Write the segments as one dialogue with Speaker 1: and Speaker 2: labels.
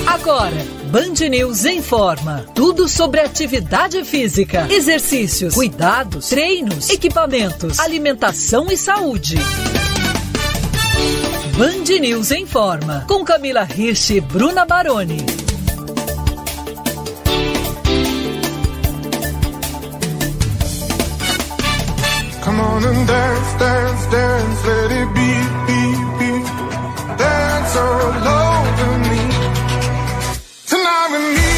Speaker 1: Agora, Band News informa. Tudo sobre atividade física, exercícios, cuidados, treinos, equipamentos, alimentação e saúde. Band News informa. Com Camila Hirsch e Bruna Baroni.
Speaker 2: Come on and dance, dance, dance, let it be, be, be. Dance all over me. Tonight with me,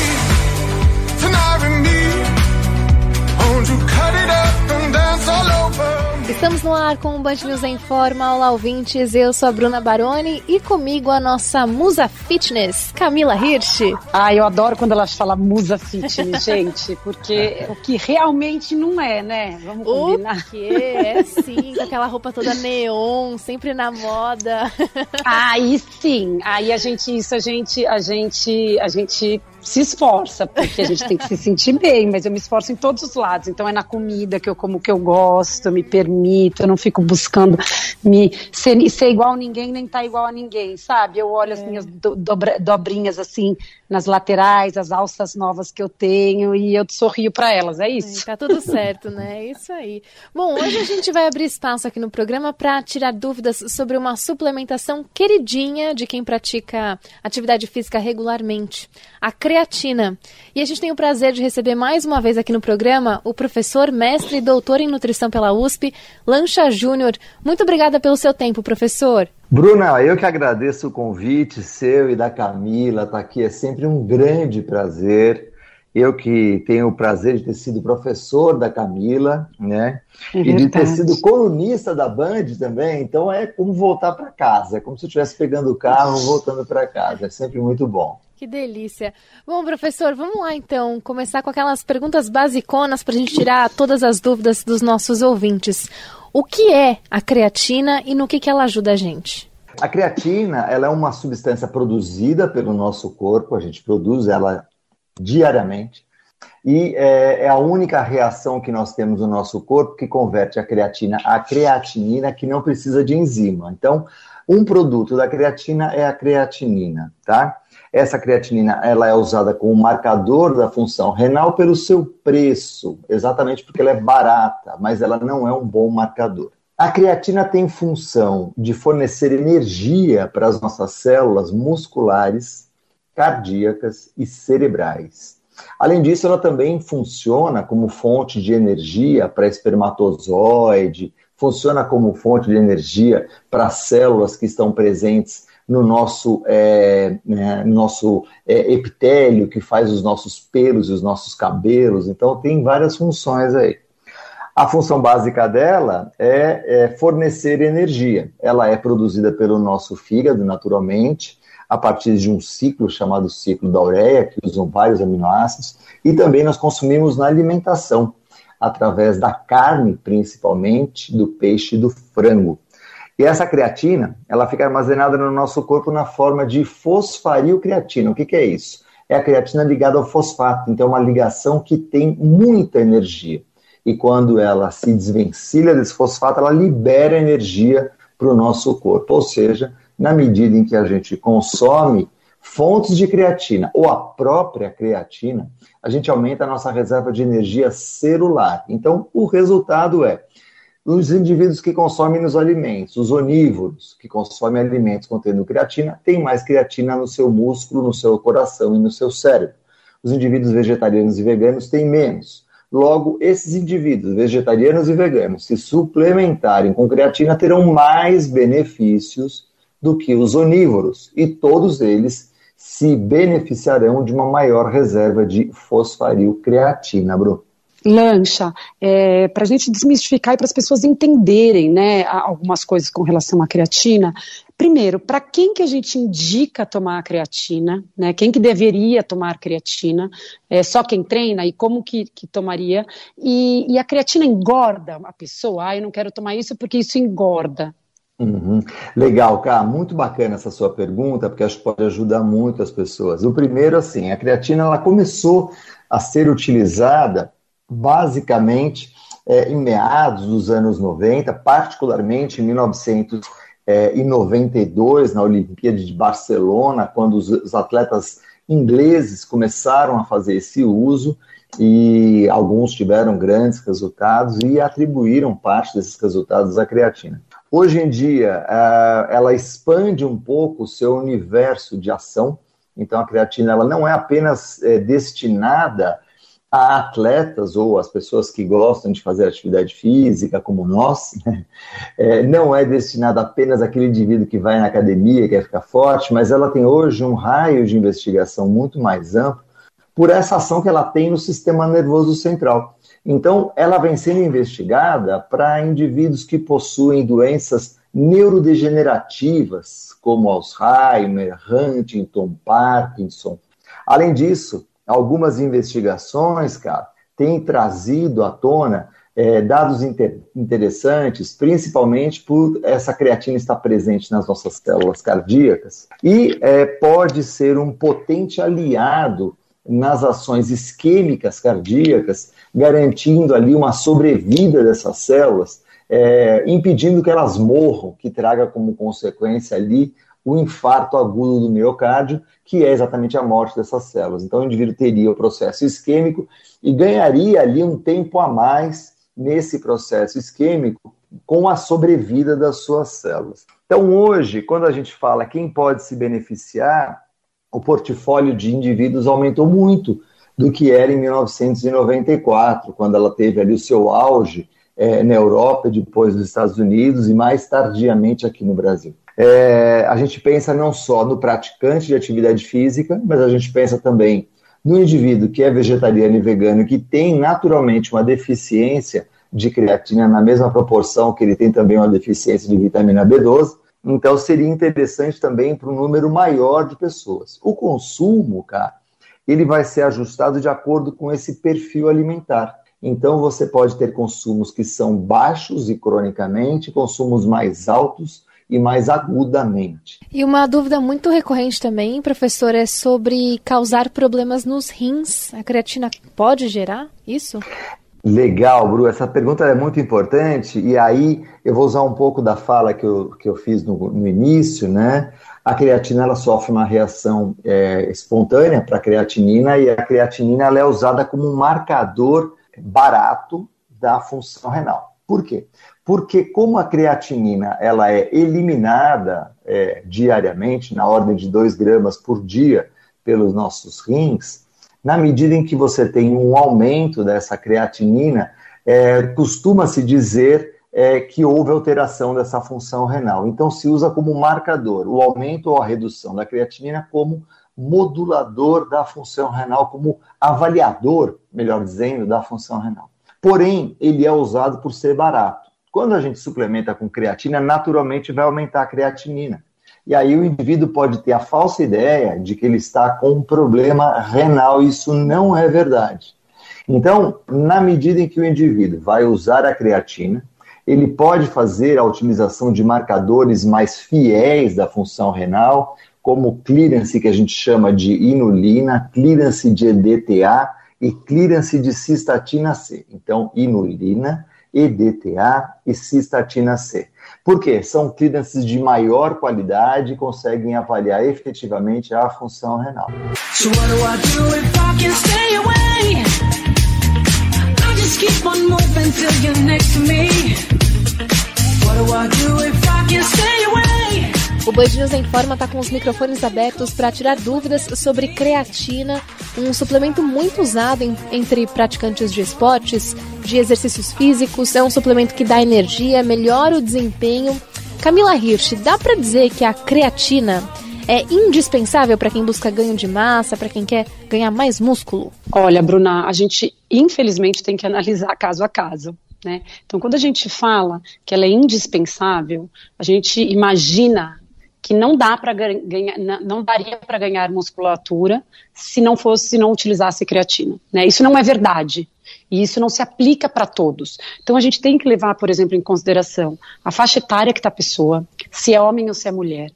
Speaker 2: tonight with me. Won't you cut it up and dance all over me?
Speaker 3: Estamos no ar com o Band News Informa. Olá, ouvintes, eu sou a Bruna Baroni e comigo a nossa musa fitness, Camila Hirsch.
Speaker 4: Eu adoro quando ela fala musa fitness, gente, porque o que realmente não é, né? Vamos combinar.
Speaker 3: O que é sim, com aquela roupa toda neon, sempre na moda.
Speaker 4: Aí sim, aí a gente se esforça, porque a gente tem que se sentir bem, mas eu me esforço em todos os lados. Então é na comida que eu como o que eu gosto, me permito, eu não fico buscando ser igual a ninguém, nem estar igual a ninguém, sabe? Eu olho as minhas dobrinhas assim nas laterais, as alças novas que eu tenho e eu sorrio para elas, é isso.
Speaker 3: Tá tudo certo, né? É isso aí. Bom, hoje a gente vai abrir espaço aqui no programa para tirar dúvidas sobre uma suplementação queridinha de quem pratica atividade física regularmente, a creatina. E a gente tem o prazer de receber mais uma vez aqui no programa o professor, mestre e doutor em nutrição pela USP, Lancha Júnior. Muito obrigada pelo seu tempo, professor.
Speaker 5: Bruna, eu que agradeço o convite seu e da Camila, tá aqui, é sempre um grande prazer. Eu que tenho o prazer de ter sido professor da Camila, né? E de ter sido colunista da Band também, então é como voltar para casa, é como se eu estivesse pegando o carro voltando para casa, é sempre muito bom.
Speaker 3: Que delícia. Bom, professor, vamos lá então, começar com aquelas perguntas basiconas para a gente tirar todas as dúvidas dos nossos ouvintes. O que é a creatina e no que ela ajuda a gente?
Speaker 5: A creatina, ela é uma substância produzida pelo nosso corpo, a gente produz ela diariamente, e é a única reação que nós temos no nosso corpo que converte a creatina à creatinina, que não precisa de enzima. Então, um produto da creatina é a creatinina, tá? Essa creatinina, ela é usada como marcador da função renal pelo seu preço, exatamente porque ela é barata, mas ela não é um bom marcador. A creatina tem função de fornecer energia para as nossas células musculares, cardíacas e cerebrais. Além disso, ela também funciona como fonte de energia para espermatozoide, funciona como fonte de energia para células que estão presentes no nosso epitélio, que faz os nossos pelos e os nossos cabelos. Então, tem várias funções aí. A função básica dela é fornecer energia. Ela é produzida pelo nosso fígado, naturalmente, a partir de um ciclo chamado ciclo da ureia, que usam vários aminoácidos, e também nós consumimos na alimentação, através da carne, principalmente, do peixe e do frango. E essa creatina, ela fica armazenada no nosso corpo na forma de fosfarilcreatina. O que é isso? É a creatina ligada ao fosfato, então é uma ligação que tem muita energia. E quando ela se desvencilha desse fosfato, ela libera energia para o nosso corpo. Ou seja, na medida em que a gente consome fontes de creatina ou a própria creatina, a gente aumenta a nossa reserva de energia celular. Então, o resultado é os indivíduos que consomem os alimentos, os onívoros, que consomem alimentos contendo creatina, têm mais creatina no seu músculo, no seu coração e no seu cérebro. Os indivíduos vegetarianos e veganos têm menos. Logo, esses indivíduos vegetarianos e veganos, se suplementarem com creatina, terão mais benefícios do que os onívoros, e todos eles se beneficiarão de uma maior reserva de fosfarilcreatina, Bruno.
Speaker 4: Lancha, para a gente desmistificar e para as pessoas entenderem, né, algumas coisas com relação à creatina. Primeiro, para quem que a gente indica tomar a creatina, né? Quem que deveria tomar creatina? Só quem treina e como que tomaria? E a creatina engorda a pessoa? Eu não quero tomar isso porque isso engorda.
Speaker 5: Uhum. Legal, cara, muito bacana essa sua pergunta, porque acho que pode ajudar muito as pessoas. O primeiro, assim, a creatina ela começou a ser utilizada basicamente em meados dos anos 90, particularmente em 1992, na Olimpíada de Barcelona, quando os atletas ingleses começaram a fazer esse uso, e alguns tiveram grandes resultados e atribuíram parte desses resultados à creatina. Hoje em dia, ela expande um pouco o seu universo de ação. Então, a creatina ela não é apenas destinada a atletas ou as pessoas que gostam de fazer atividade física, como nós, né? Não é destinada apenas àquele indivíduo que vai na academia, quer ficar forte, mas ela tem hoje um raio de investigação muito mais amplo por essa ação que ela tem no sistema nervoso central. Então, ela vem sendo investigada para indivíduos que possuem doenças neurodegenerativas, como Alzheimer, Huntington, Parkinson. Além disso, algumas investigações, cara, têm trazido à tona dados interessantes, principalmente por essa creatina estar presente nas nossas células cardíacas, e pode ser um potente aliado nas ações isquêmicas cardíacas, garantindo ali uma sobrevida dessas células, impedindo que elas morram, que traga como consequência ali o infarto agudo do miocárdio, que é exatamente a morte dessas células. Então o indivíduo teria o processo isquêmico e ganharia ali um tempo a mais nesse processo isquêmico com a sobrevida das suas células. Então hoje, quando a gente fala quem pode se beneficiar, o portfólio de indivíduos aumentou muito do que era em 1994, quando ela teve ali o seu auge na Europa, depois nos Estados Unidos e mais tardiamente aqui no Brasil. A gente pensa não só no praticante de atividade física, mas a gente pensa também no indivíduo que é vegetariano e vegano, que tem naturalmente uma deficiência de creatina na mesma proporção que ele tem também uma deficiência de vitamina B12. Então, seria interessante também para um número maior de pessoas. O consumo, cara, ele vai ser ajustado de acordo com esse perfil alimentar. Então, você pode ter consumos que são baixos e cronicamente, consumos mais altos e mais agudamente.
Speaker 3: E uma dúvida muito recorrente também, professor, é sobre causar problemas nos rins. A creatina pode gerar isso?
Speaker 5: Legal, Bru, essa pergunta é muito importante, e aí eu vou usar um pouco da fala que eu fiz no início, né? A creatina ela sofre uma reação espontânea para a creatinina, e a creatinina ela é usada como um marcador barato da função renal. Por quê? Porque como a creatinina ela é eliminada diariamente, na ordem de 2 gramas por dia, pelos nossos rins, na medida em que você tem um aumento dessa creatinina, costuma-se dizer que houve alteração dessa função renal. Então, se usa como marcador o aumento ou a redução da creatinina como modulador da função renal, como avaliador, melhor dizendo, da função renal. Porém, ele é usado por ser barato. Quando a gente suplementa com creatina, naturalmente vai aumentar a creatinina. E aí o indivíduo pode ter a falsa ideia de que ele está com um problema renal, e isso não é verdade. Então, na medida em que o indivíduo vai usar a creatina, ele pode fazer a utilização de marcadores mais fiéis da função renal, como clearance, que a gente chama de inulina, clearance de EDTA e clearance de cistatina C. Então, inulina, EDTA e cistatina C. Por quê? São clearances de maior qualidade e conseguem avaliar efetivamente a função renal. So what do I do if I can stay away? I just keep on moving till you're next to me. What do I do if I can stay away?
Speaker 3: O Band News em Forma está com os microfones abertos para tirar dúvidas sobre creatina, um suplemento muito usado entre praticantes de esportes, de exercícios físicos. É um suplemento que dá energia, melhora o desempenho. Camila Hirsch, dá para dizer que a creatina é indispensável para quem busca ganho de massa, para quem quer ganhar mais músculo?
Speaker 4: Olha, Bruna, a gente infelizmente tem que analisar caso a caso, né? Então, quando a gente fala que ela é indispensável, a gente imagina que não daria para ganhar musculatura se não utilizasse creatina, né? Isso não é verdade. E isso não se aplica para todos. Então a gente tem que levar, por exemplo, em consideração a faixa etária que está a pessoa, se é homem ou se é mulher,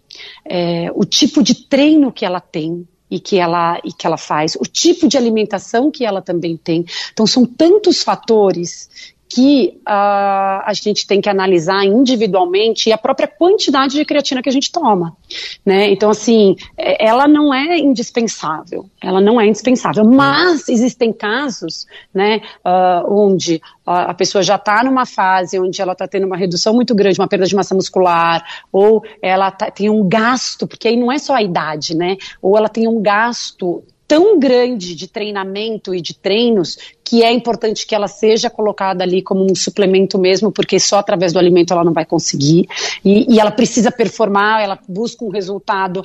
Speaker 4: o tipo de treino que ela tem e que ela faz, o tipo de alimentação que ela também tem. Então são tantos fatores que a gente tem que analisar individualmente a própria quantidade de creatina que a gente toma, né? Então, assim, ela não é indispensável, mas existem casos, né, onde a pessoa já está numa fase onde ela está tendo uma redução muito grande, uma perda de massa muscular, ou ela tem um gasto, porque aí não é só a idade, né? Ou ela tem um gasto tão grande de treinamento e de treinos que é importante que ela seja colocada ali como um suplemento mesmo, porque só através do alimento ela não vai conseguir, e ela precisa performar, ela busca um resultado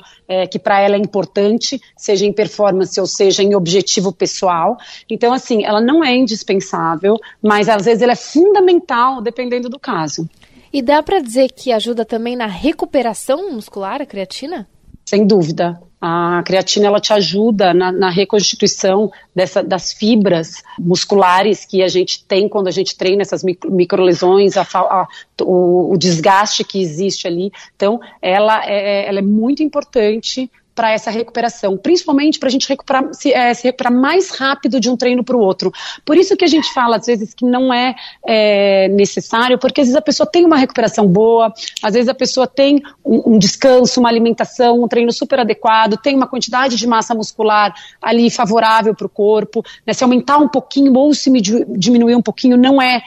Speaker 4: que para ela é importante, seja em performance ou seja em objetivo pessoal. Então, assim, ela não é indispensável, mas às vezes ela é fundamental dependendo do caso.
Speaker 3: E dá para dizer que ajuda também na recuperação muscular, a creatina?
Speaker 4: Sem dúvida. A creatina, ela te ajuda na reconstituição das fibras musculares que a gente tem quando a gente treina essas microlesões, o desgaste que existe ali. Então, ela é muito importante para essa recuperação, principalmente para a gente se recuperar mais rápido de um treino para o outro. Por isso que a gente fala, às vezes, que não é necessário, porque às vezes a pessoa tem uma recuperação boa, às vezes a pessoa tem um descanso, uma alimentação, um treino super adequado, tem uma quantidade de massa muscular ali favorável para o corpo, né? Se aumentar um pouquinho ou se diminuir um pouquinho não é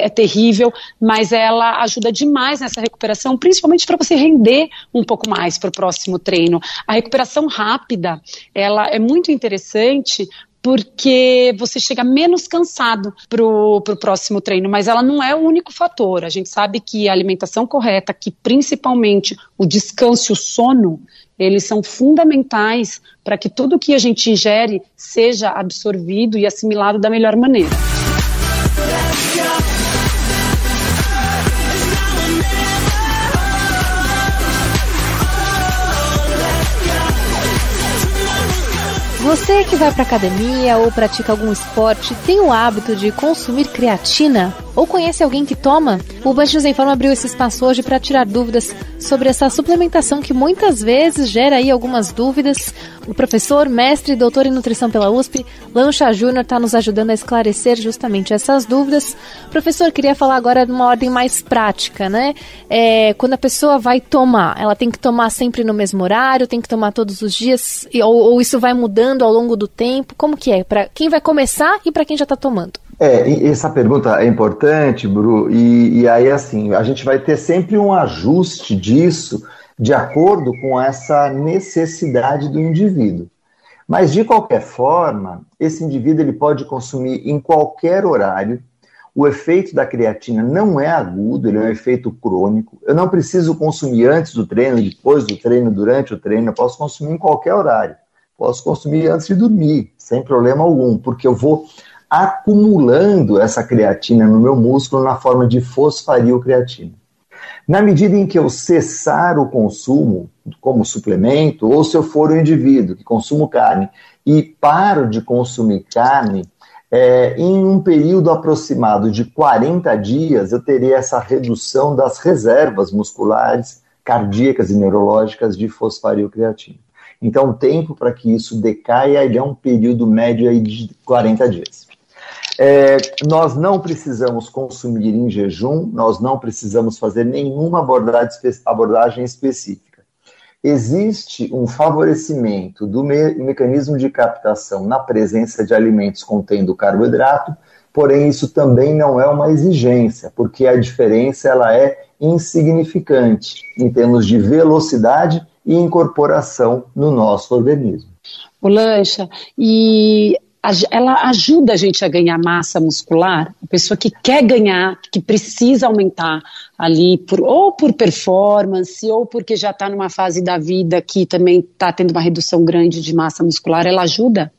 Speaker 4: terrível, mas ela ajuda demais nessa recuperação, principalmente para você render um pouco mais para o próximo treino. A recuperação rápida, ela é muito interessante porque você chega menos cansado pro próximo treino, mas ela não é o único fator. A gente sabe que a alimentação correta, que principalmente o descanso e o sono, eles são fundamentais para que tudo que a gente ingere seja absorvido e assimilado da melhor maneira.
Speaker 3: Você que vai para academia ou pratica algum esporte, tem o hábito de consumir creatina? Ou conhece alguém que toma? O Band News Informa abriu esse espaço hoje para tirar dúvidas sobre essa suplementação que muitas vezes gera aí algumas dúvidas. O professor, mestre e doutor em nutrição pela USP, Lancha Júnior, está nos ajudando a esclarecer justamente essas dúvidas. Professor, queria falar agora de uma ordem mais prática, né? Quando a pessoa vai tomar, ela tem que tomar sempre no mesmo horário, tem que tomar todos os dias, ou isso vai mudando ao longo do tempo? Como que é? Para quem vai começar e para quem já está tomando?
Speaker 5: Essa pergunta é importante, Bru, e aí assim, a gente vai ter sempre um ajuste disso de acordo com essa necessidade do indivíduo. Mas, de qualquer forma, esse indivíduo ele pode consumir em qualquer horário. O efeito da creatina não é agudo, ele é um efeito crônico. Eu não preciso consumir antes do treino, depois do treino, durante o treino, eu posso consumir em qualquer horário. Posso consumir antes de dormir, sem problema algum, porque eu vou acumulando essa creatina no meu músculo na forma de fosfarilcreatina. Na medida em que eu cessar o consumo como suplemento, ou se eu for um indivíduo que consumo carne e paro de consumir carne, em um período aproximado de 40 dias, eu teria essa redução das reservas musculares, cardíacas e neurológicas de fosfarilcreatina. Então, o tempo para que isso decaia é um período médio aí de 40 dias. Nós não precisamos consumir em jejum, nós não precisamos fazer nenhuma abordagem específica. Existe um favorecimento do mecanismo de captação na presença de alimentos contendo carboidrato, porém isso também não é uma exigência, porque a diferença ela é insignificante em termos de velocidade e incorporação no nosso organismo.
Speaker 4: O Lancha, e ela ajuda a gente a ganhar massa muscular, a pessoa que quer ganhar, que precisa aumentar ali, ou por performance, ou porque já está numa fase da vida que também está tendo uma redução grande de massa muscular, ela ajuda?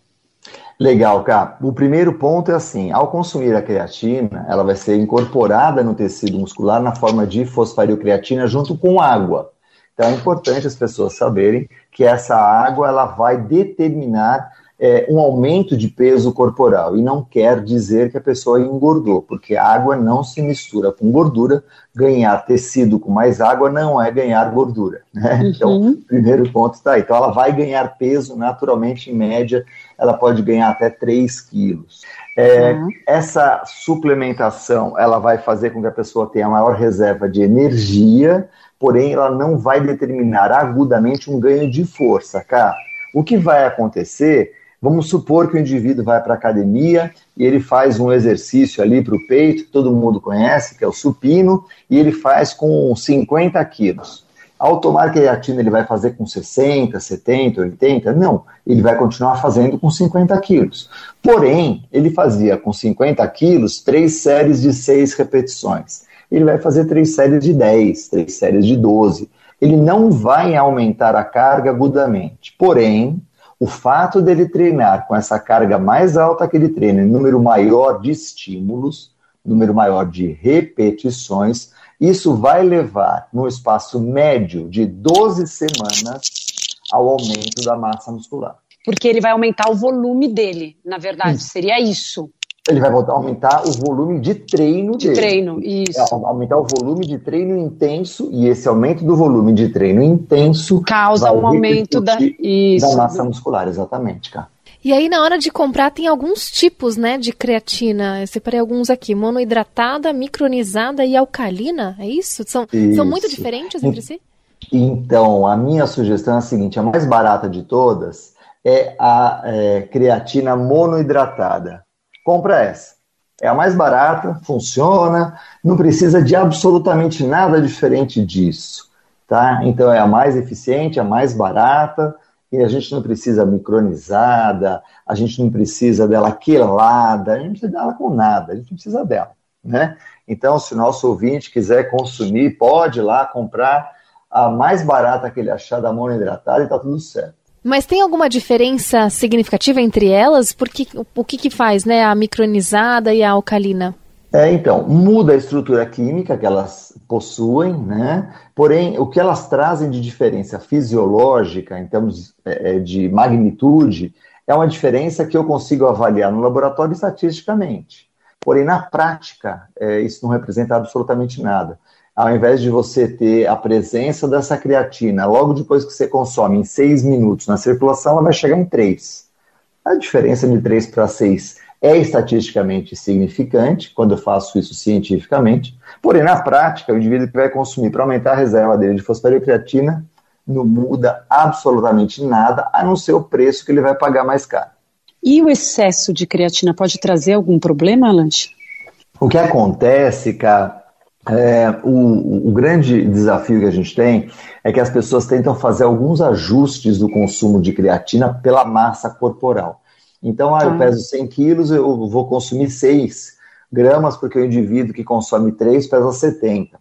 Speaker 5: Legal, Cá. O primeiro ponto é assim, ao consumir a creatina, ela vai ser incorporada no tecido muscular na forma de fosfarilcreatina junto com água. Então é importante as pessoas saberem que essa água ela vai determinar um aumento de peso corporal, e não quer dizer que a pessoa engordou, porque a água não se mistura com gordura. Ganhar tecido com mais água não é ganhar gordura, né? Então, o primeiro ponto está aí. Então, ela vai ganhar peso naturalmente, em média, ela pode ganhar até 3 quilos. Essa suplementação, ela vai fazer com que a pessoa tenha maior reserva de energia, porém, ela não vai determinar agudamente um ganho de força, cara. O que vai acontecer, vamos supor que o indivíduo vai para a academia e ele faz um exercício ali para o peito, que todo mundo conhece, que é o supino, e ele faz com 50 quilos. Ao tomar creatina, ele vai fazer com 60, 70, 80? Não, ele vai continuar fazendo com 50 quilos. Porém, ele fazia com 50 quilos 3 séries de 6 repetições. Ele vai fazer 3 séries de 10, 3 séries de 12. Ele não vai aumentar a carga agudamente. Porém, o fato dele treinar com essa carga mais alta que ele treina, em número maior de estímulos, número maior de repetições, isso vai levar, no espaço médio de 12 semanas, ao aumento da massa muscular.
Speaker 4: Porque ele vai aumentar o volume dele, na verdade, seria isso.
Speaker 5: Ele vai aumentar o volume de treino dele.
Speaker 4: De treino, isso.
Speaker 5: Aumentar o volume de treino intenso, e esse aumento do volume de treino intenso
Speaker 4: causa um aumento da
Speaker 5: massa muscular, exatamente, cara.
Speaker 3: E aí, na hora de comprar, tem alguns tipos, né, de creatina. Eu separei alguns aqui. Monoidratada, micronizada e alcalina, é isso? São muito diferentes entre si?
Speaker 5: Então, a minha sugestão é a seguinte: a mais barata de todas é a creatina monoidratada. Compra essa. É a mais barata, funciona, não precisa de absolutamente nada diferente disso, tá? Então, é a mais eficiente, a mais barata, e a gente não precisa micronizada, a gente não precisa dela quelada, a gente não precisa dela com nada, a gente não precisa dela, né? Então, se o nosso ouvinte quiser consumir, pode ir lá comprar a mais barata que ele achar da monoidratada e tá tudo certo.
Speaker 3: Mas tem alguma diferença significativa entre elas? Porque, o que faz, né, a micronizada e a alcalina?
Speaker 5: Então, muda a estrutura química que elas possuem, né? Porém, o que elas trazem de diferença fisiológica, em termos de magnitude, é uma diferença que eu consigo avaliar no laboratório estatisticamente. Porém, na prática, isso não representa absolutamente nada. Ao invés de você ter a presença dessa creatina, logo depois que você consome em 6 minutos na circulação, ela vai chegar em 3. A diferença de 3 para 6 é estatisticamente significante, quando eu faço isso cientificamente, porém, na prática, o indivíduo que vai consumir para aumentar a reserva dele de fosfatidilcreatina não muda absolutamente nada, a não ser o preço que ele vai pagar mais caro.
Speaker 4: E o excesso de creatina pode trazer algum problema, Lanche?
Speaker 5: O que acontece, cara, o grande desafio que a gente tem é que as pessoas tentam fazer alguns ajustes do consumo de creatina pela massa corporal. Então, eu peso 100 quilos, eu vou consumir 6 gramas, porque o indivíduo que consome 3 pesa 70.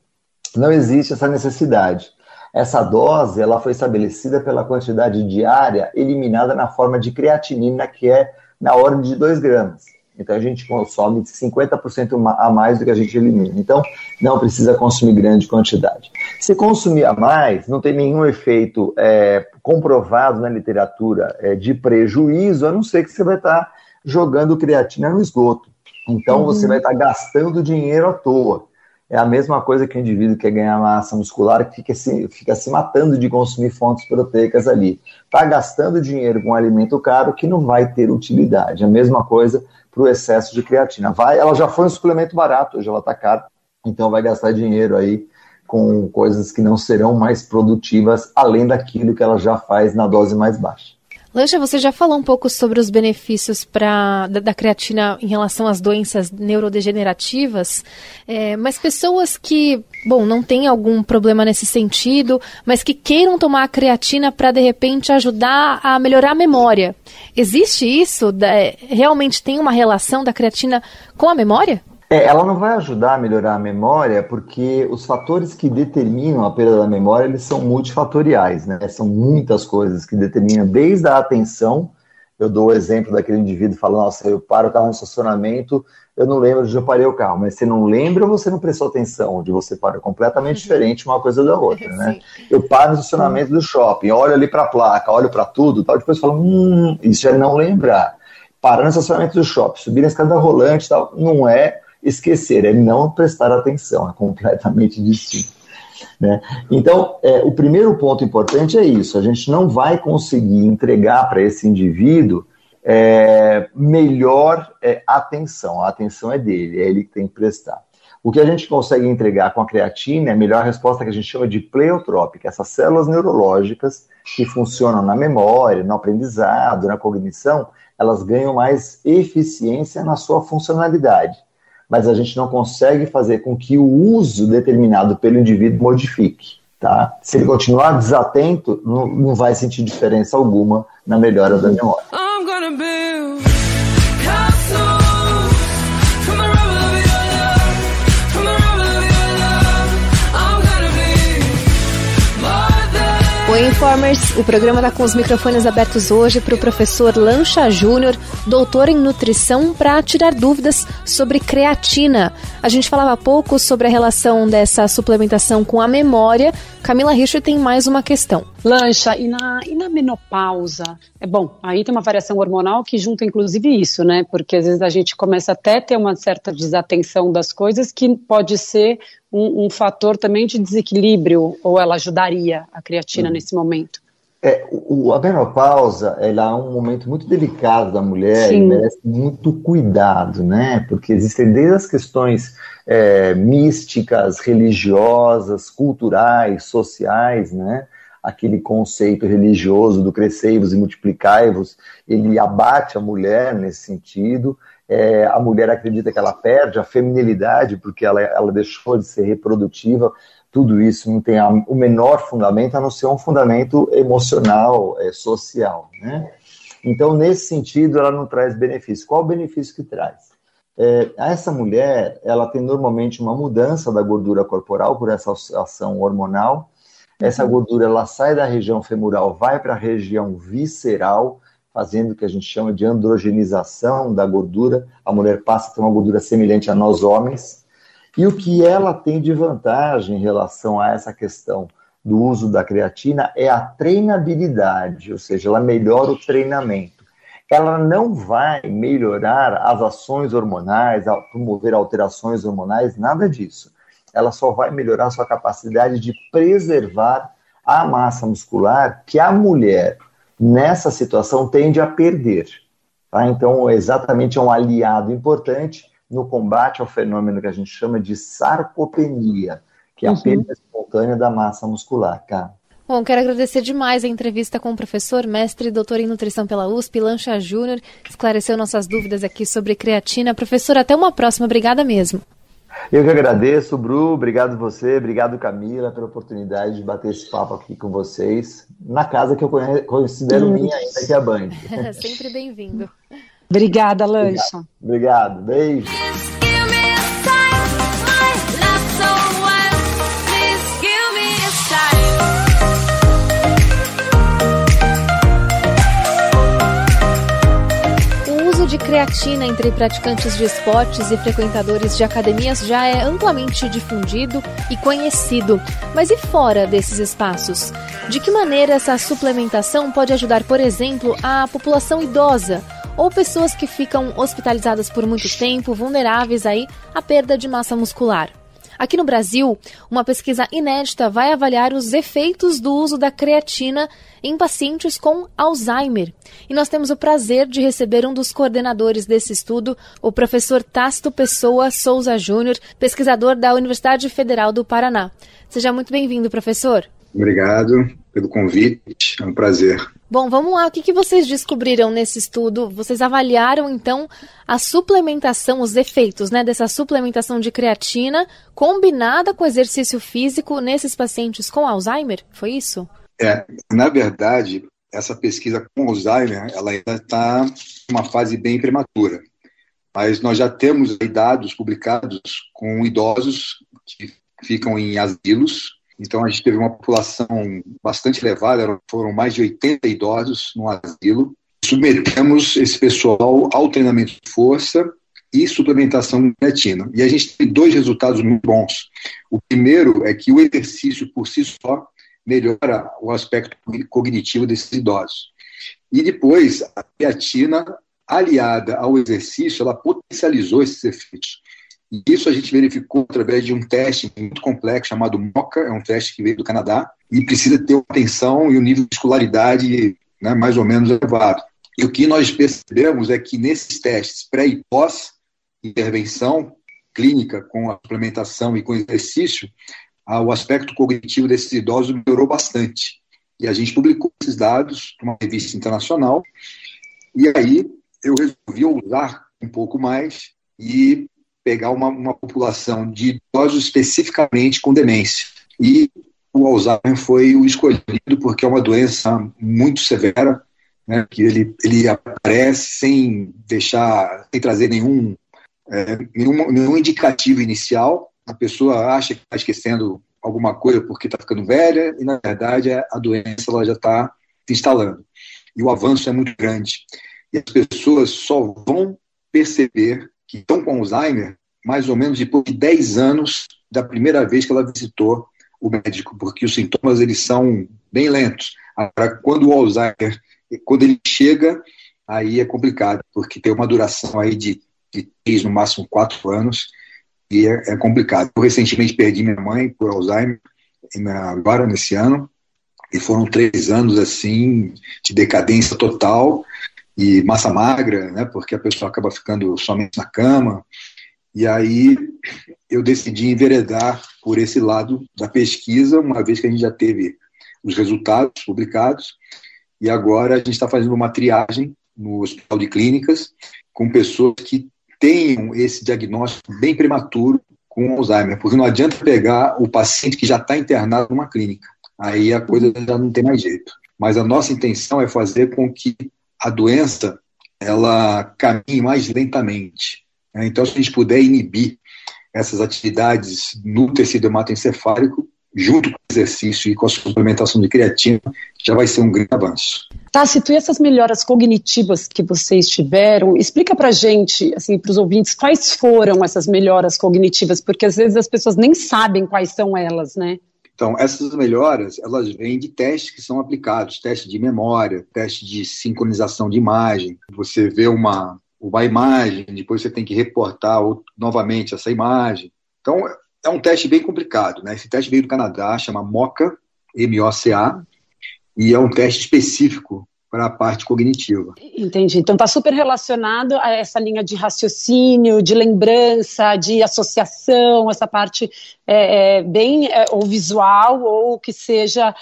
Speaker 5: Não existe essa necessidade. Essa dose ela foi estabelecida pela quantidade diária eliminada na forma de creatinina, que é na ordem de 2 gramas. Então, a gente consome 50% a mais do que a gente elimina. Então, não precisa consumir grande quantidade. Se consumir a mais, não tem nenhum efeito comprovado na literatura de prejuízo, a não ser que você vai estar jogando creatina no esgoto. Então, você vai estar gastando dinheiro à toa. É a mesma coisa que o indivíduo que quer ganhar massa muscular, que fica se matando de consumir fontes proteicas ali. Está gastando dinheiro com um alimento caro que não vai ter utilidade. A mesma coisa para o excesso de creatina. Ela já foi um suplemento barato, hoje ela está cara, então vai gastar dinheiro aí com coisas que não serão mais produtivas, além daquilo que ela já faz na dose mais baixa.
Speaker 3: Lancha, você já falou um pouco sobre os benefícios da creatina em relação às doenças neurodegenerativas, mas pessoas que, não têm algum problema nesse sentido, mas que queiram tomar a creatina para, de repente, ajudar a melhorar a memória. Existe isso? Realmente tem uma relação da creatina com a memória?
Speaker 5: Ela não vai ajudar a melhorar a memória porque os fatores que determinam a perda da memória, eles são multifatoriais, né? São muitas coisas que determinam desde a atenção, Eu dou o exemplo daquele indivíduo falando, nossa, eu paro o carro no estacionamento, eu não lembro de onde eu parei o carro, mas você não lembra ou você não prestou atenção onde você parou? É completamente diferente uma coisa da outra, né? Eu paro no estacionamento do shopping, olho ali para a placa, olho para tudo, tal, depois falo, isso é não lembrar. Parar no estacionamento do shopping, subir na escada rolante, tal, não é esquecer, é não prestar atenção, é completamente distinto. Né? Então, o primeiro ponto importante é isso, a gente não vai conseguir entregar para esse indivíduo melhor atenção, a atenção é dele, é ele que tem que prestar. O que a gente consegue entregar com a creatina é a melhor resposta que a gente chama de pleiotrópica, essas células neurológicas que funcionam na memória, no aprendizado, na cognição, elas ganham mais eficiência na sua funcionalidade. Mas a gente não consegue fazer com que o uso determinado pelo indivíduo modifique, tá? Se ele continuar desatento, não vai sentir diferença alguma na melhora da memória.
Speaker 3: Oi, Informers! O programa está com os microfones abertos hoje para o professor Lancha Júnior, doutor em nutrição, para tirar dúvidas sobre creatina. A gente falava há pouco sobre a relação dessa suplementação com a memória. Camila Richter tem mais uma questão.
Speaker 4: Lancha, e na menopausa? Bom, aí tem uma variação hormonal que junta inclusive isso, né? Porque às vezes a gente começa até a ter uma certa desatenção das coisas que pode ser um fator também de desequilíbrio, ou ela ajudaria a creatina nesse momento?
Speaker 5: A menopausa, ela é um momento muito delicado da mulher. Sim. E merece muito cuidado, né? Porque existem desde as questões místicas, religiosas, culturais, sociais, né? Aquele conceito religioso do crescei-vos e multiplicai-vos, ele abate a mulher nesse sentido. A mulher acredita que ela perde a feminilidade porque ela deixou de ser reprodutiva. Tudo isso não tem o menor fundamento, a não ser um fundamento emocional, social, né? Então, nesse sentido, ela não traz benefício. Qual o benefício que traz? Essa mulher, ela tem normalmente uma mudança da gordura corporal por essa ação hormonal. Essa gordura, ela sai da região femoral, vai para a região visceral, fazendo o que a gente chama de androgenização da gordura. A mulher passa a ter uma gordura semelhante a nós homens. E o que ela tem de vantagem em relação a essa questão do uso da creatina é a treinabilidade, ou seja, ela melhora o treinamento. Ela não vai melhorar as ações hormonais, promover alterações hormonais, nada disso. Ela só vai melhorar a sua capacidade de preservar a massa muscular que a mulher, nessa situação, tende a perder. Tá? Então, exatamente é um aliado importante no combate ao fenômeno que a gente chama de sarcopenia, que é a perda espontânea da massa muscular, tá?
Speaker 3: Bom, quero agradecer demais a entrevista com o professor, mestre e doutor em nutrição pela USP, Lancha Júnior, que esclareceu nossas dúvidas aqui sobre creatina. Professor, até uma próxima. Obrigada mesmo.
Speaker 5: Eu que agradeço, Bru, obrigado você, obrigado Camila pela oportunidade de bater esse papo aqui com vocês, na casa que eu considero minha ainda, que é a Band.
Speaker 3: Sempre bem-vindo.
Speaker 4: Obrigada, Lancha.
Speaker 5: Obrigado, beijo.
Speaker 3: De creatina entre praticantes de esportes e frequentadores de academias já é amplamente difundido e conhecido. Mas e fora desses espaços? De que maneira essa suplementação pode ajudar, por exemplo, a população idosa ou pessoas que ficam hospitalizadas por muito tempo, vulneráveis aí à perda de massa muscular? Aqui no Brasil, uma pesquisa inédita vai avaliar os efeitos do uso da creatina em pacientes com Alzheimer. E nós temos o prazer de receber um dos coordenadores desse estudo, o professor Tácito Pessoa Souza Júnior, pesquisador da Universidade Federal do Paraná. Seja muito bem-vindo, professor.
Speaker 6: Obrigado pelo convite, é um prazer.
Speaker 3: Bom, vamos lá, o que vocês descobriram nesse estudo? Vocês avaliaram, então, a suplementação, os efeitos, né, dessa suplementação de creatina combinada com exercício físico nesses pacientes com Alzheimer? Foi isso?
Speaker 6: Na verdade, essa pesquisa com Alzheimer, ela ainda está em uma fase bem prematura. Mas nós já temos dados publicados com idosos que ficam em asilos. Então, a gente teve uma população bastante elevada, foram mais de 80 idosos no asilo. submetemos esse pessoal ao treinamento de força e suplementação com creatina. E a gente tem 2 resultados muito bons. O primeiro é que o exercício por si só melhora o aspecto cognitivo desses idosos. E depois, a creatina, aliada ao exercício, ela potencializou esses efeitos. E isso a gente verificou através de um teste muito complexo chamado MOCA, é um teste que veio do Canadá, e precisa ter uma atenção e um nível de escolaridade, né, mais ou menos elevado. E o que nós percebemos é que nesses testes pré e pós-intervenção clínica com a suplementação e com o exercício, o aspecto cognitivo desses idosos melhorou bastante. E a gente publicou esses dados numa revista internacional, e aí eu resolvi ousar um pouco mais e pegar uma população de idosos especificamente com demência. E o Alzheimer foi o escolhido porque é uma doença muito severa, né, que ele aparece sem trazer nenhum indicativo inicial. A pessoa acha que está esquecendo alguma coisa porque está ficando velha, e na verdade a doença ela já está se instalando. E o avanço é muito grande. E as pessoas só vão perceber que estão com Alzheimer mais ou menos depois de 10 anos da primeira vez que ela visitou o médico, porque os sintomas eles são bem lentos. Agora, quando o Alzheimer, quando ele chega, aí é complicado, porque tem uma duração aí de 3, no máximo 4 anos, e é complicado. Eu recentemente perdi minha mãe por Alzheimer, agora nesse ano, e foram 3 anos assim de decadência total e massa magra, né, porque a pessoa acaba ficando somente na cama. E aí eu decidi enveredar por esse lado da pesquisa, uma vez que a gente já teve os resultados publicados, e agora a gente está fazendo uma triagem no Hospital de Clínicas com pessoas que tenham esse diagnóstico bem prematuro com Alzheimer, porque não adianta pegar o paciente que já está internado numa clínica, aí a coisa já não tem mais jeito. Mas a nossa intenção é fazer com que a doença ela caminhe mais lentamente. Então, se a gente puder inibir essas atividades no tecido hematoencefálico, junto com o exercício e com a suplementação de creatina, já vai ser um grande avanço.
Speaker 4: Tácito, e essas melhoras cognitivas que vocês tiveram, explica pra gente, assim, para os ouvintes, quais foram essas melhoras cognitivas, porque às vezes as pessoas nem sabem quais são elas, né?
Speaker 6: Então, essas melhoras, elas vêm de testes que são aplicados, teste de memória, teste de sincronização de imagem. Você vê uma imagem, depois você tem que reportar novamente essa imagem. Então, é um teste bem complicado, né? Esse teste veio do Canadá, chama MOCA, M-O-C-A, e é um teste específico para a parte cognitiva. Entendi.
Speaker 4: Então está super relacionado a essa linha de raciocínio, de lembrança, de associação, essa parte bem ou visual ou que seja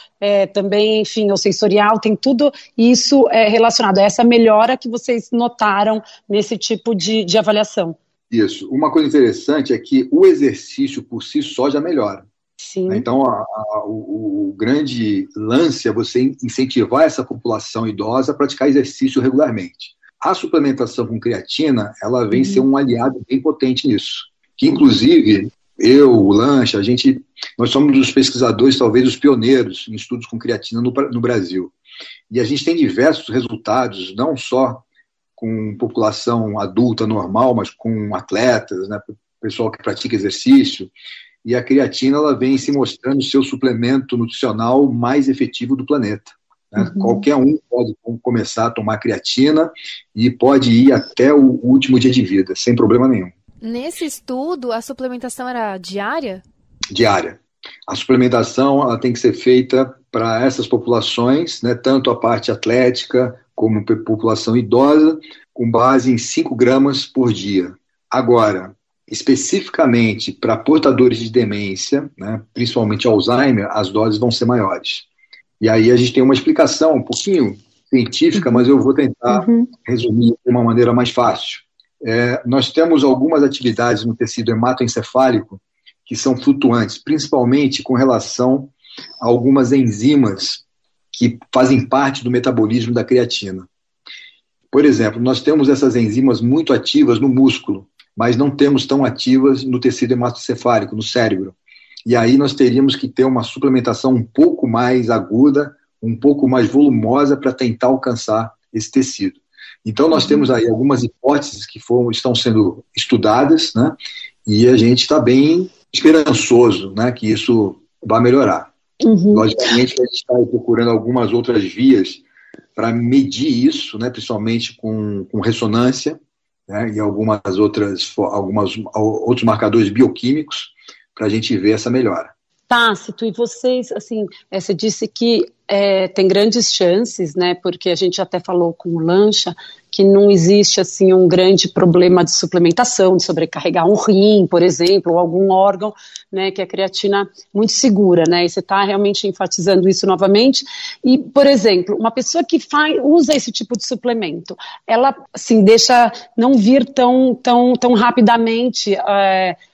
Speaker 4: também, enfim, ou sensorial, tem tudo isso relacionado a essa melhora que vocês notaram nesse tipo de avaliação.
Speaker 6: Isso. Uma coisa interessante é que o exercício por si só já melhora.
Speaker 4: Sim.
Speaker 6: Então, o grande lance é você incentivar essa população idosa a praticar exercício regularmente. A suplementação com creatina, ela vem ser um aliado bem potente nisso. Que, inclusive, eu, o Lancha, nós somos os pesquisadores, talvez os pioneiros em estudos com creatina no Brasil. E a gente tem diversos resultados, não só com população adulta normal, mas com atletas, né, pessoal que pratica exercício. E a creatina ela vem se mostrando o seu suplemento nutricional mais efetivo do planeta. Né? Qualquer um pode começar a tomar creatina e pode ir até o último dia de vida, sem problema nenhum.
Speaker 3: Nesse estudo, a suplementação era diária?
Speaker 6: Diária. A suplementação ela tem que ser feita para essas populações, né, tanto a parte atlética como a população idosa, com base em 5 gramas por dia. Agora, especificamente para portadores de demência, né, principalmente Alzheimer, as doses vão ser maiores. E aí a gente tem uma explicação um pouquinho científica, mas eu vou tentar resumir de uma maneira mais fácil. Nós temos algumas atividades no tecido hematoencefálico que são flutuantes, principalmente com relação a algumas enzimas que fazem parte do metabolismo da creatina. Por exemplo, nós temos essas enzimas muito ativas no músculo, mas não temos tão ativas no tecido hematoencefálico, no cérebro. E aí nós teríamos que ter uma suplementação um pouco mais aguda, um pouco mais volumosa para tentar alcançar esse tecido. Então, nós temos aí algumas hipóteses que estão sendo estudadas, né? E a gente está bem esperançoso, né, que isso vai melhorar. Logicamente, a gente está procurando algumas outras vias para medir isso, né, principalmente com ressonância, né, e alguns outros marcadores bioquímicos, para a gente ver essa melhora.
Speaker 4: Tácito, e vocês, assim, você disse que tem grandes chances, né, porque a gente até falou com o Lancha, que não existe, assim, um grande problema de suplementação, de sobrecarregar um rim, por exemplo, ou algum órgão, né, que a creatina muito segura, né, e você está realmente enfatizando isso novamente. E, por exemplo, uma pessoa que usa esse tipo de suplemento, ela, assim, deixa não vir tão rapidamente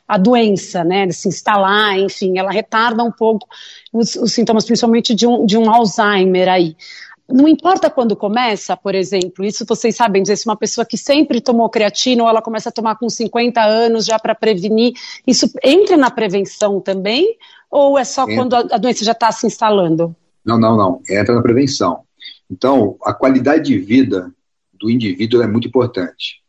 Speaker 4: a doença, né, de se instalar, enfim, ela retarda um pouco os sintomas, principalmente de um Alzheimer aí. Não importa quando começa, por exemplo, isso vocês sabem dizer, se uma pessoa que sempre tomou creatina ou ela começa a tomar com 50 anos já para prevenir, isso entra na prevenção também? Ou é só quando a doença já está se instalando?
Speaker 6: Não, entra na prevenção. Então, a qualidade de vida do indivíduo é muito importante.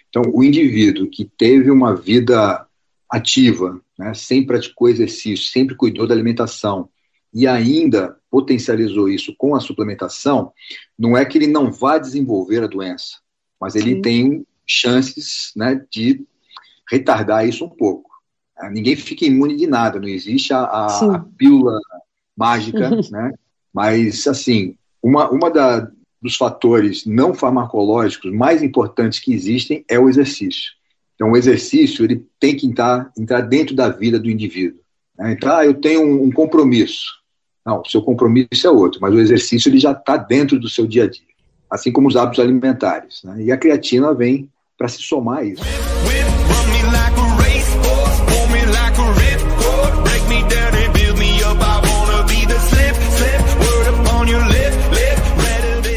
Speaker 6: Então, o indivíduo que teve uma vida ativa, né, sempre praticou exercício, sempre cuidou da alimentação, e ainda potencializou isso com a suplementação, não é que ele não vá desenvolver a doença, mas ele tem chances, né, de retardar isso um pouco. Ninguém fica imune de nada, não existe a pílula mágica, né? Mas, assim, dos fatores não farmacológicos mais importantes que existem é o exercício. Então, o exercício ele tem que entrar dentro da vida do indivíduo. Né? Então, eu tenho um compromisso. Não, o seu compromisso é outro, mas o exercício ele já está dentro do seu dia a dia, assim como os hábitos alimentares. Né? E a creatina vem para se somar a isso.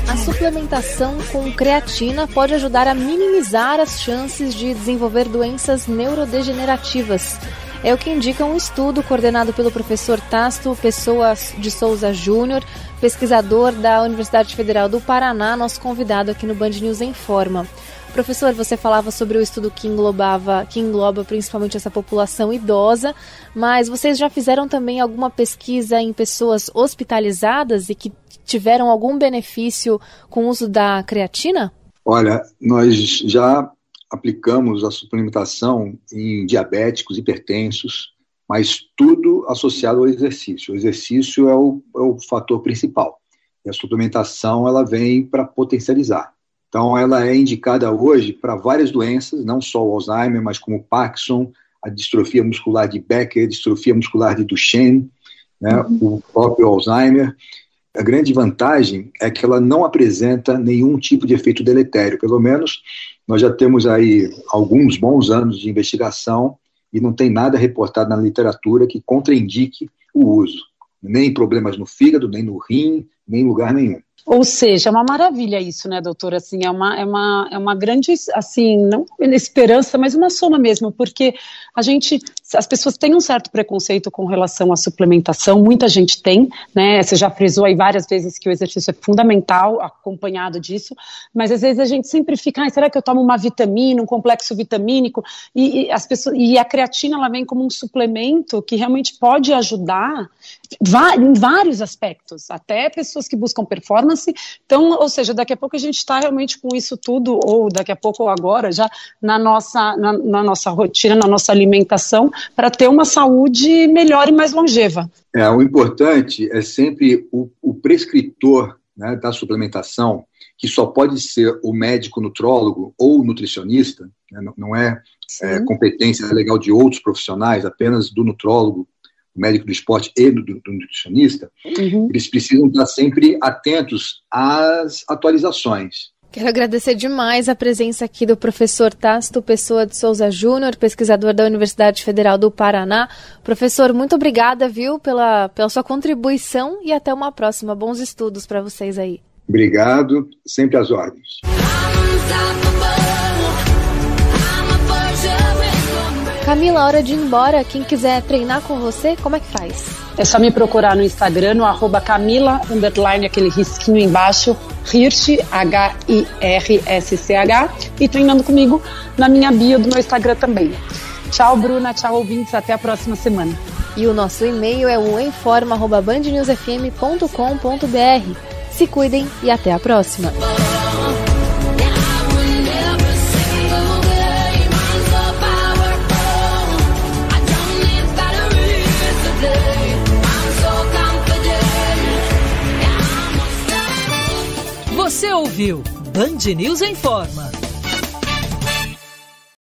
Speaker 3: A suplementação com creatina pode ajudar a minimizar as chances de desenvolver doenças neurodegenerativas. É o que indica um estudo coordenado pelo professor Tácito Pessoa de Souza Júnior, pesquisador da Universidade Federal do Paraná, nosso convidado aqui no Band News Informa. Professor, você falava sobre o estudo que engloba principalmente essa população idosa, mas vocês já fizeram também alguma pesquisa em pessoas hospitalizadas e que tiveram algum benefício com o uso da creatina?
Speaker 6: Olha, nós já aplicamos a suplementação em diabéticos, hipertensos, mas tudo associado ao exercício. O exercício é o fator principal. E a suplementação ela vem para potencializar. Então, ela é indicada hoje para várias doenças, não só o Alzheimer, mas como o Parkinson, a distrofia muscular de Becker, a distrofia muscular de Duchenne, né, o próprio Alzheimer. A grande vantagem é que ela não apresenta nenhum tipo de efeito deletério. Pelo menos, nós já temos aí alguns bons anos de investigação e não tem nada reportado na literatura que contraindique o uso. Nem problemas no fígado, nem no rim, nem em lugar nenhum.
Speaker 4: Ou seja, é uma maravilha isso, né, doutora? Assim, é uma grande, assim, não esperança, mas uma soma mesmo, porque as pessoas têm um certo preconceito com relação à suplementação, muita gente tem, né? Você já frisou aí várias vezes que o exercício é fundamental, acompanhado disso, mas às vezes a gente sempre fica, será que eu tomo uma vitamina, um complexo vitamínico? E a creatina, ela vem como um suplemento que realmente pode ajudar em vários aspectos, até pessoas que buscam performance. Então, ou seja, daqui a pouco a gente está realmente com isso tudo, ou daqui a pouco ou agora, já na nossa rotina, na nossa alimentação, para ter uma saúde melhor e mais longeva.
Speaker 6: O importante é sempre o prescritor, né, da suplementação, que só pode ser o médico nutrólogo ou nutricionista, né, não é competência legal de outros profissionais, apenas do nutrólogo, médico do esporte e do nutricionista, eles precisam estar sempre atentos às atualizações.
Speaker 3: Quero agradecer demais a presença aqui do professor Tácito Pessoa de Souza Júnior, pesquisador da Universidade Federal do Paraná. Professor, muito obrigada, viu, pela sua contribuição e até uma próxima. Bons estudos para vocês aí.
Speaker 6: Obrigado, sempre às ordens.
Speaker 3: Camila, hora de ir embora. Quem quiser treinar com você, como é que faz?
Speaker 4: É só me procurar no Instagram, no @Camila, aquele risquinho embaixo, Hirsch, HIRSCH, e treinando comigo na minha bio do meu Instagram também. Tchau, Bruna, tchau, ouvintes, até a próxima semana.
Speaker 3: E o nosso e-mail é o informa@bandnewsfm.com.br. Se cuidem e até a próxima.
Speaker 1: Você ouviu Band News Informa.